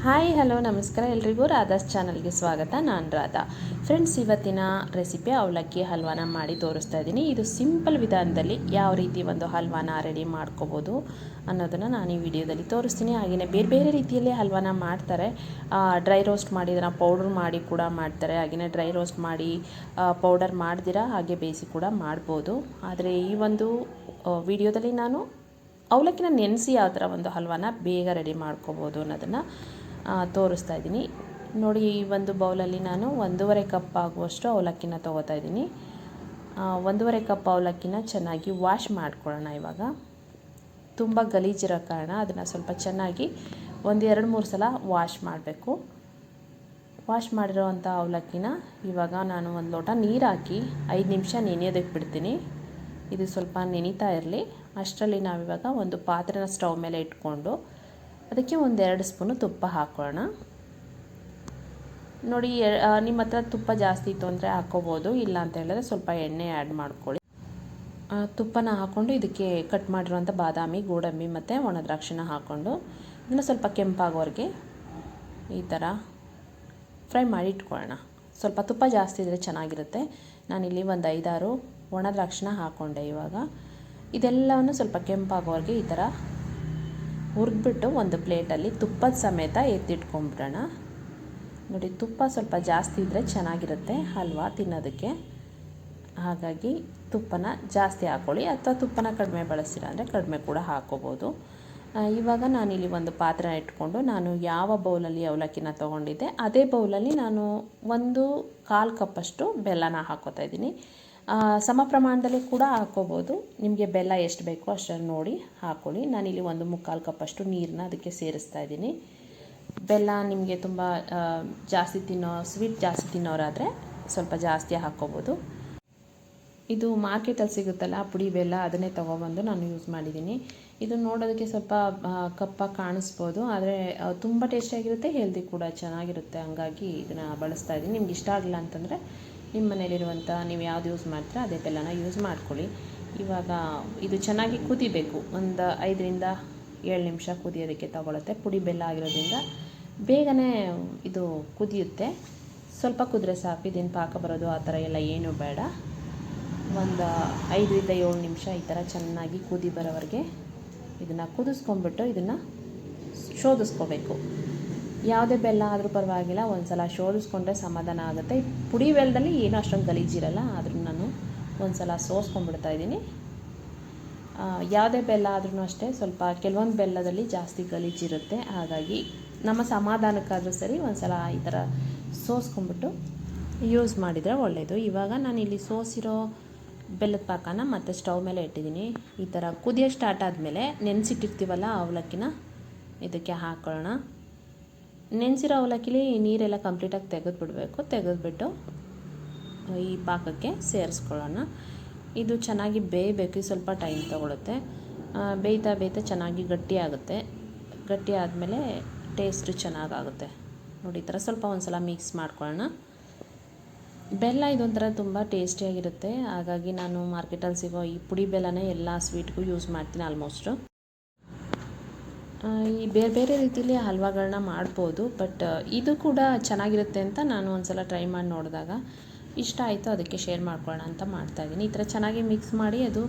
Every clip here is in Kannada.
ಹಾಯ್ ಹಲೋ ನಮಸ್ಕಾರ ಎಲ್ರಿಗೂ ರಾಧಾಸ್ ಚಾನಲ್ಗೆ ಸ್ವಾಗತ. ನಾನು ರಾಧಾ. ಫ್ರೆಂಡ್ಸ್, ಇವತ್ತಿನ ರೆಸಿಪಿ ಅವಲಕ್ಕಿ ಹಲ್ವಾನ ಮಾಡಿ ತೋರಿಸ್ತಾ ಇದ್ದೀನಿ. ಇದು ಸಿಂಪಲ್ ವಿಧಾನದಲ್ಲಿ ಯಾವ ರೀತಿ ಒಂದು ಹಲ್ವಾನ ರೆಡಿ ಮಾಡ್ಕೋಬೋದು ಅನ್ನೋದನ್ನು ನಾನು ಈ ವಿಡಿಯೋದಲ್ಲಿ ತೋರಿಸ್ತೀನಿ. ಹಾಗೆಯೇ ಬೇರೆ ಬೇರೆ ರೀತಿಯಲ್ಲಿ ಹಲ್ವಾನ ಮಾಡ್ತಾರೆ. ಡ್ರೈ ರೋಸ್ಟ್ ಮಾಡಿ ಇದನ್ನು ಪೌಡ್ರ್ ಮಾಡಿ ಕೂಡ ಮಾಡ್ತಾರೆ. ಹಾಗೆಯೇ ಡ್ರೈ ರೋಸ್ಟ್ ಮಾಡಿ ಪೌಡರ್ ಮಾಡ್ದಿರ ಹಾಗೆ ಬೇಯಿಸಿ ಕೂಡ ಮಾಡ್ಬೋದು. ಆದರೆ ಈ ಒಂದು ವಿಡಿಯೋದಲ್ಲಿ ನಾನು ಅವಲಕ್ಕಿನ ನೆನೆಸಿ ಯಾವ ಥರ ಒಂದು ಹಲ್ವಾನ ಬೇಗ ರೆಡಿ ಮಾಡ್ಕೋಬೋದು ಅನ್ನೋದನ್ನು ತೋರಿಸ್ತಾ ಇದ್ದೀನಿ. ನೋಡಿ, ಈ ಒಂದು ಬೌಲಲ್ಲಿ ನಾನು 1.5 ಕಪ್ ಆಗುವಷ್ಟು ಅವಲಕ್ಕಿನ ತೊಗೋತಾ ಇದ್ದೀನಿ. 1.5 ಕಪ್ ಅವಲಕ್ಕಿನ ಚೆನ್ನಾಗಿ ವಾಶ್ ಮಾಡ್ಕೊಳ್ಳೋಣ. ಇವಾಗ ತುಂಬ ಗಲೀಜಿರೋ ಕಾರಣ ಅದನ್ನು ಸ್ವಲ್ಪ ಚೆನ್ನಾಗಿ 1-2-3 ಸಲ ವಾಶ್ ಮಾಡಬೇಕು. ವಾಶ್ ಮಾಡಿರೋವಂಥ ಅವಲಕ್ಕಿನ ಇವಾಗ ನಾನು 1 ಲೋಟ ನೀರು ಹಾಕಿ 5 ನಿಮಿಷ ನೆನೆಯೋದಕ್ಕೆ ಬಿಡ್ತೀನಿ. ಇದು ಸ್ವಲ್ಪ ನೆನೀತಾ ಇರಲಿ. ಅಷ್ಟರಲ್ಲಿ ನಾವಿವಾಗ ಒಂದು ಪಾತ್ರೆನ ಸ್ಟವ್ ಮೇಲೆ ಇಟ್ಕೊಂಡು ಅದಕ್ಕೆ 1-2 ಸ್ಪೂನು ತುಪ್ಪ ಹಾಕೋಣ. ನೋಡಿ, ನಿಮ್ಮ ಹತ್ರ ತುಪ್ಪ ಜಾಸ್ತಿ ಇತ್ತು ಅಂದರೆ ಹಾಕ್ಕೋಬೋದು. ಇಲ್ಲ ಅಂತ ಹೇಳಿದ್ರೆ ಸ್ವಲ್ಪ ಎಣ್ಣೆ ಆ್ಯಡ್ ಮಾಡ್ಕೊಳ್ಳಿ. ತುಪ್ಪನ ಹಾಕ್ಕೊಂಡು ಇದಕ್ಕೆ ಕಟ್ ಮಾಡಿರುವಂಥ ಬಾದಾಮಿ, ಗೋಡಂಬಿ ಮತ್ತು ಒಣ ದ್ರಾಕ್ಷಿನ ಹಾಕ್ಕೊಂಡು ಇದನ್ನು ಸ್ವಲ್ಪ ಕೆಂಪಾಗೋವರೆಗೆ ಈ ಥರ ಫ್ರೈ ಮಾಡಿ ಇಟ್ಕೊಳ್ಳೋಣ. ಸ್ವಲ್ಪ ತುಪ್ಪ ಜಾಸ್ತಿ ಇದ್ದರೆ ಚೆನ್ನಾಗಿರುತ್ತೆ. ನಾನಿಲ್ಲಿ ಒಂದು 5-6 ಒಣ ದ್ರಾಕ್ಷಿನ ಹಾಕ್ಕೊಂಡೆ. ಇವಾಗ ಇದೆಲ್ಲವನ್ನು ಸ್ವಲ್ಪ ಕೆಂಪಾಗೋವರೆಗೆ ಈ ಥರ ಹುರಿದ್ಬಿಟ್ಟು ಒಂದು ಪ್ಲೇಟಲ್ಲಿ ತುಪ್ಪದ ಸಮೇತ ಎತ್ತಿಟ್ಕೊಂಡ್ಬಿಡೋಣ. ನೋಡಿ, ತುಪ್ಪ ಸ್ವಲ್ಪ ಜಾಸ್ತಿ ಇದ್ದರೆ ಚೆನ್ನಾಗಿರುತ್ತೆ ಹಲ್ವಾ ತಿನ್ನೋದಕ್ಕೆ. ಹಾಗಾಗಿ ತುಪ್ಪನ ಜಾಸ್ತಿ ಹಾಕ್ಕೊಳ್ಳಿ, ಅಥವಾ ತುಪ್ಪನ ಕಡಿಮೆ ಬಳಸ್ತೀರ ಅಂದರೆ ಕಡಿಮೆ ಕೂಡ ಹಾಕ್ಕೋಬೋದು. ಇವಾಗ ನಾನಿಲ್ಲಿ ಒಂದು ಪಾತ್ರೆ ಇಟ್ಕೊಂಡು ನಾನು ಯಾವ ಬೌಲಲ್ಲಿ ಅವಲಕ್ಕಿನ ತೊಗೊಂಡಿದ್ದೆ ಅದೇ ಬೌಲಲ್ಲಿ ನಾನು 1/4 ಕಪ್ಪಷ್ಟು ಬೆಲ್ಲನ ಹಾಕ್ಕೋತಾ ಇದ್ದೀನಿ. ಸಮ ಪ್ರಮಾಣದಲ್ಲಿ ಕೂಡ ಹಾಕ್ಕೋಬೋದು. ನಿಮಗೆ ಬೆಲ್ಲ ಎಷ್ಟು ಬೇಕೋ ಅಷ್ಟನ್ನು ನೋಡಿ ಹಾಕ್ಕೊಳ್ಳಿ. ನಾನಿಲ್ಲಿ 1/4 ಕಪ್ಪಷ್ಟು ನೀರನ್ನ ಅದಕ್ಕೆ ಸೇರಿಸ್ತಾ ಇದ್ದೀನಿ. ಬೆಲ್ಲ ನಿಮಗೆ ತುಂಬ ಸ್ವೀಟ್ ಜಾಸ್ತಿ ತಿನ್ನೋರಾದರೆ ಸ್ವಲ್ಪ ಜಾಸ್ತಿ ಹಾಕ್ಕೋಬೋದು. ಇದು ಮಾರ್ಕೆಟಲ್ಲಿ ಸಿಗುತ್ತಲ್ಲ ಪುಡಿ ಬೆಲ್ಲ, ಅದನ್ನೇ ತೊಗೊಬಂದು ನಾನು ಯೂಸ್ ಮಾಡಿದ್ದೀನಿ. ಇದು ನೋಡೋದಕ್ಕೆ ಸ್ವಲ್ಪ ಕಪ್ಪಾಗಿ ಕಾಣಿಸ್ಬೋದು, ಆದರೆ ತುಂಬ ಟೇಸ್ಟಿಯಾಗಿರುತ್ತೆ, ಹೆಲ್ದಿ ಕೂಡ ಚೆನ್ನಾಗಿರುತ್ತೆ. ಹಂಗಾಗಿ ಇದನ್ನು ಬಳಸ್ತಾ ಇದ್ದೀನಿ. ನಿಮ್ಗೆ ಇಷ್ಟ ಆಗಲಿಲ್ಲ ಅಂತಂದರೆ ನಿಮ್ಮ ಮನೇಲಿರುವಂಥ ನೀವು ಯಾವ್ದು ಯೂಸ್ ಮಾಡ್ತೀರಾ ಅದೇ ಬೆಲ್ಲನ ಯೂಸ್ ಮಾಡ್ಕೊಳ್ಳಿ. ಇವಾಗ ಇದು ಚೆನ್ನಾಗಿ ಕುದಿಬೇಕು. ಒಂದು 5-7 ನಿಮಿಷ ಕುದಿಯೋದಕ್ಕೆ ತಗೊಳುತ್ತೆ. ಪುಡಿ ಬೆಲ್ಲ ಆಗಿರೋದ್ರಿಂದ ಬೇಗನೆ ಇದು ಕುದಿಯುತ್ತೆ. ಸ್ವಲ್ಪ ಕುದ್ರೆ ಸಾಕು. ಇದೇನು ಪಾಕ ಬರೋದು ಆ ಥರ ಎಲ್ಲ ಏನೂ ಬೇಡ. ಒಂದು 5-7 ನಿಮಿಷ ಈ ಥರ ಚೆನ್ನಾಗಿ ಕುದಿ ಬರೋವರೆಗೆ ಇದನ್ನು ಕುದಿಸ್ಕೊಂಡ್ಬಿಟ್ಟು ಇದನ್ನು ಶೋಧಿಸ್ಕೋಬೇಕು. ಯಾವುದೇ ಬೆಲ್ಲ ಆದರೂ ಪರವಾಗಿಲ್ಲ, ಒಂದು ಸಲ ಶೋಧಿಸ್ಕೊಂಡ್ರೆ ಸಮಾಧಾನ ಆಗುತ್ತೆ. ಪುಡಿ ಬೆಲ್ಲದಲ್ಲಿ ಏನೂ ಅಷ್ಟೊಂದು ಗಲೀಜಿರಲ್ಲ, ಆದರೂ ನಾನು ಒಂದು ಸಲ ಸೋಸ್ಕೊಂಡ್ಬಿಡ್ತಾ ಇದ್ದೀನಿ. ಯಾವುದೇ ಬೆಲ್ಲ ಆದ್ರೂ ಅಷ್ಟೇ, ಸ್ವಲ್ಪ ಕೆಲವೊಂದು ಬೆಲ್ಲದಲ್ಲಿ ಜಾಸ್ತಿ ಗಲೀಜಿರುತ್ತೆ. ಹಾಗಾಗಿ ನಮ್ಮ ಸಮಾಧಾನಕ್ಕಾದರೂ ಸರಿ ಒಂದು ಸಲ ಈ ಥರ ಸೋಸ್ಕೊಂಡ್ಬಿಟ್ಟು ಯೂಸ್ ಮಾಡಿದರೆ ಒಳ್ಳೆಯದು. ಇವಾಗ ನಾನಿಲ್ಲಿ ಸೋಸಿರೋ ಬೆಲ್ಲದ ಪಾಕನ ಮತ್ತೆ ಸ್ಟವ್ ಮೇಲೆ ಇಟ್ಟಿದ್ದೀನಿ. ಈ ಥರ ಕುದಿಯೋ ಸ್ಟಾರ್ಟ್ ಆದಮೇಲೆ ನೆನೆಸಿಟ್ಟಿರ್ತೀವಲ್ಲ ಅವಲಕ್ಕಿನ ಇದಕ್ಕೆ ಹಾಕ್ಕೊಳ್ಳೋಣ. ನೆನೆಸಿರೋ ಅವಲಕ್ಕಿಲಿ ನೀರೆಲ್ಲ ಕಂಪ್ಲೀಟಾಗಿ ತೆಗೆದುಬಿಡಬೇಕು. ತೆಗೆದುಬಿಟ್ಟು ಈ ಪಾಕಕ್ಕೆ ಸೇರಿಸ್ಕೊಳ್ಳೋಣ. ಇದು ಚೆನ್ನಾಗಿ ಬೇಯಬೇಕು. ಸ್ವಲ್ಪ ಟೈಮ್ ತೊಗೊಳುತ್ತೆ. ಬೇಯ್ತಾ ಬೇಯ್ತಾ ಚೆನ್ನಾಗಿ ಗಟ್ಟಿಯಾಗುತ್ತೆ. ಗಟ್ಟಿ ಆದಮೇಲೆ ಟೇಸ್ಟು ಚೆನ್ನಾಗಾಗುತ್ತೆ. ನೋಡಿ, ಈ ಥರ ಸ್ವಲ್ಪ ಒಂದು ಸಲ ಮಿಕ್ಸ್ ಮಾಡ್ಕೊಳ್ಳೋಣ. ಬೆಲ್ಲ ಇದೊಂಥರ ತುಂಬ ಟೇಸ್ಟಿಯಾಗಿರುತ್ತೆ. ಹಾಗಾಗಿ ನಾನು ಮಾರ್ಕೆಟಲ್ಲಿ ಸಿಗೋ ಈ ಪುಡಿ ಬೆಲ್ಲನೇ ಎಲ್ಲ ಸ್ವೀಟ್ಗೂ ಯೂಸ್ ಮಾಡ್ತೀನಿ ಆಲ್ಮೋಸ್ಟು. ಈ ಬೇರೆ ಬೇರೆ ರೀತಿಯಲ್ಲಿ ಹಲ್ವಾಗಳನ್ನ ಮಾಡ್ಬೋದು, ಬಟ್ ಇದು ಕೂಡ ಚೆನ್ನಾಗಿರುತ್ತೆ ಅಂತ ನಾನು ಒಂದು ಸಲ ಟ್ರೈ ಮಾಡಿ ನೋಡಿದಾಗ ಇಷ್ಟ ಆಯಿತು, ಅದಕ್ಕೆ ಶೇರ್ ಮಾಡ್ಕೊಳ್ಳೋಣ ಅಂತ ಮಾಡ್ತಾಯಿದ್ದೀನಿ. ಈ ಥರ ಚೆನ್ನಾಗಿ ಮಿಕ್ಸ್ ಮಾಡಿ ಅದು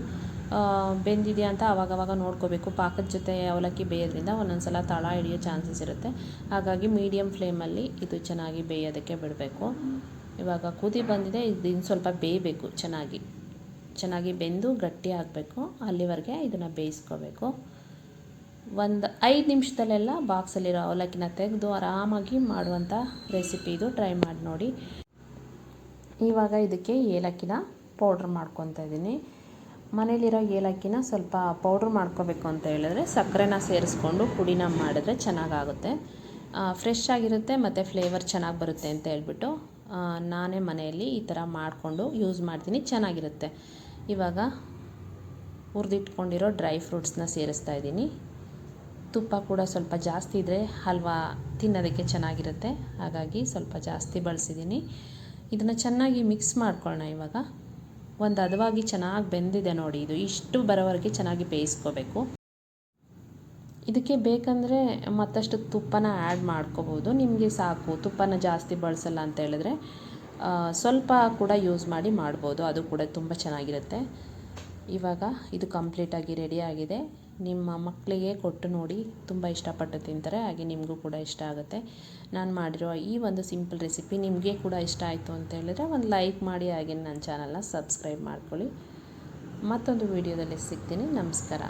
ಬೆಂದಿದೆಯಾ ಅಂತ ಆವಾಗವಾಗ ನೋಡ್ಕೋಬೇಕು. ಪಾಕದ ಜೊತೆ ಅವಲಕ್ಕಿ ಬೇಯೋದ್ರಿಂದ ಒಂದೊಂದು ಸಲ ತಳ ಹಿಡಿಯೋ ಚಾನ್ಸಸ್ ಇರುತ್ತೆ. ಹಾಗಾಗಿ ಮೀಡಿಯಮ್ ಫ್ಲೇಮಲ್ಲಿ ಇದು ಚೆನ್ನಾಗಿ ಬೇಯೋದಕ್ಕೆ ಬಿಡಬೇಕು. ಇವಾಗ ಕುದಿ ಬಂದಿದೆ. ಇದು ಇನ್ನು ಸ್ವಲ್ಪ ಬೇಯಬೇಕು. ಚೆನ್ನಾಗಿ ಬೆಂದು ಗಟ್ಟಿ ಆಗಬೇಕು. ಅಲ್ಲಿವರೆಗೆ ಇದನ್ನು ಬೇಯಿಸ್ಕೋಬೇಕು. ಒಂದು 5 ನಿಮಿಷದಲ್ಲೆಲ್ಲ ಬಾಕ್ಸಲ್ಲಿರೋ ಅವಲಕ್ಕಿನ ತೆಗೆದು ಆರಾಮಾಗಿ ಮಾಡುವಂಥ ರೆಸಿಪಿ ಇದು. ಟ್ರೈ ಮಾಡಿ ನೋಡಿ. ಇವಾಗ ಇದಕ್ಕೆ ಏಲಕ್ಕಿನ ಪೌಡ್ರ್ ಮಾಡ್ಕೊತಾ ಇದ್ದೀನಿ. ಮನೇಲಿರೋ ಏಲಕ್ಕಿನ ಸ್ವಲ್ಪ ಪೌಡ್ರ್ ಮಾಡ್ಕೋಬೇಕು ಅಂತ ಹೇಳಿದ್ರೆ ಸಕ್ಕರೆನ ಸೇರಿಸ್ಕೊಂಡು ಪುಡಿನ ಮಾಡಿದ್ರೆ ಚೆನ್ನಾಗಾಗುತ್ತೆ. ಫ್ರೆಶ್ ಆಗಿರುತ್ತೆ ಮತ್ತು ಫ್ಲೇವರ್ ಚೆನ್ನಾಗಿ ಬರುತ್ತೆ ಅಂತ ಹೇಳ್ಬಿಟ್ಟು ನಾನೇ ಮನೆಯಲ್ಲಿ ಈ ಥರ ಮಾಡಿಕೊಂಡು ಯೂಸ್ ಮಾಡ್ತೀನಿ. ಚೆನ್ನಾಗಿರುತ್ತೆ. ಇವಾಗ ಹುರಿದಿಟ್ಕೊಂಡಿರೋ ಡ್ರೈ ಫ್ರೂಟ್ಸ್ನ ಸೇರಿಸ್ತಾ ಇದ್ದೀನಿ. ತುಪ್ಪ ಕೂಡ ಸ್ವಲ್ಪ ಜಾಸ್ತಿ ಇದ್ದರೆ ಹಲ್ವಾ ತಿನ್ನೋದಕ್ಕೆ ಚೆನ್ನಾಗಿರುತ್ತೆ. ಹಾಗಾಗಿ ಸ್ವಲ್ಪ ಜಾಸ್ತಿ ಬಳಸಿದ್ದೀನಿ. ಇದನ್ನು ಚೆನ್ನಾಗಿ ಮಿಕ್ಸ್ ಮಾಡ್ಕೊಳ್ಳೋಣ. ಇವಾಗ ಒಂದು ಹದವಾಗಿ ಚೆನ್ನಾಗಿ ಬೆಂದಿದೆ ನೋಡಿ. ಇದು ಇಷ್ಟು ಬರೋವರೆಗೆ ಚೆನ್ನಾಗಿ ಬೇಯಿಸ್ಕೋಬೇಕು. ಇದಕ್ಕೆ ಬೇಕಂದರೆ ಮತ್ತಷ್ಟು ತುಪ್ಪನ ಆ್ಯಡ್ ಮಾಡ್ಕೋಬೋದು. ನಿಮಗೆ ಸಾಕು ತುಪ್ಪನ ಜಾಸ್ತಿ ಬಳಸಲ್ಲ ಅಂತ ಹೇಳಿದ್ರೆ ಸ್ವಲ್ಪ ಕೂಡ ಯೂಸ್ ಮಾಡಿ ಮಾಡ್ಬೋದು, ಅದು ಕೂಡ ತುಂಬ ಚೆನ್ನಾಗಿರುತ್ತೆ. ಇವಾಗ ಇದು ಕಂಪ್ಲೀಟಾಗಿ ರೆಡಿಯಾಗಿದೆ. ನಿಮ್ಮ ಮಕ್ಕಳಿಗೆ ಕೊಟ್ಟು ನೋಡಿ, ತುಂಬ ಇಷ್ಟಪಟ್ಟು ತಿಂತಾರೆ, ಹಾಗೆ ನಿಮಗೂ ಕೂಡ ಇಷ್ಟ ಆಗುತ್ತೆ. ನಾನು ಮಾಡಿರೋ ಈ ಒಂದು ಸಿಂಪಲ್ ರೆಸಿಪಿ ನಿಮಗೆ ಕೂಡ ಇಷ್ಟ ಆಯಿತು ಅಂತ ಹೇಳಿದ್ರೆ ಒಂದು ಲೈಕ್ ಮಾಡಿ, ಹಾಗೆ ನನ್ನ ಚಾನಲ್ನ ಸಬ್ಸ್ಕ್ರೈಬ್ ಮಾಡ್ಕೊಳ್ಳಿ. ಮತ್ತೊಂದು ವಿಡಿಯೋದಲ್ಲಿ ಸಿಗ್ತೀನಿ. ನಮಸ್ಕಾರ.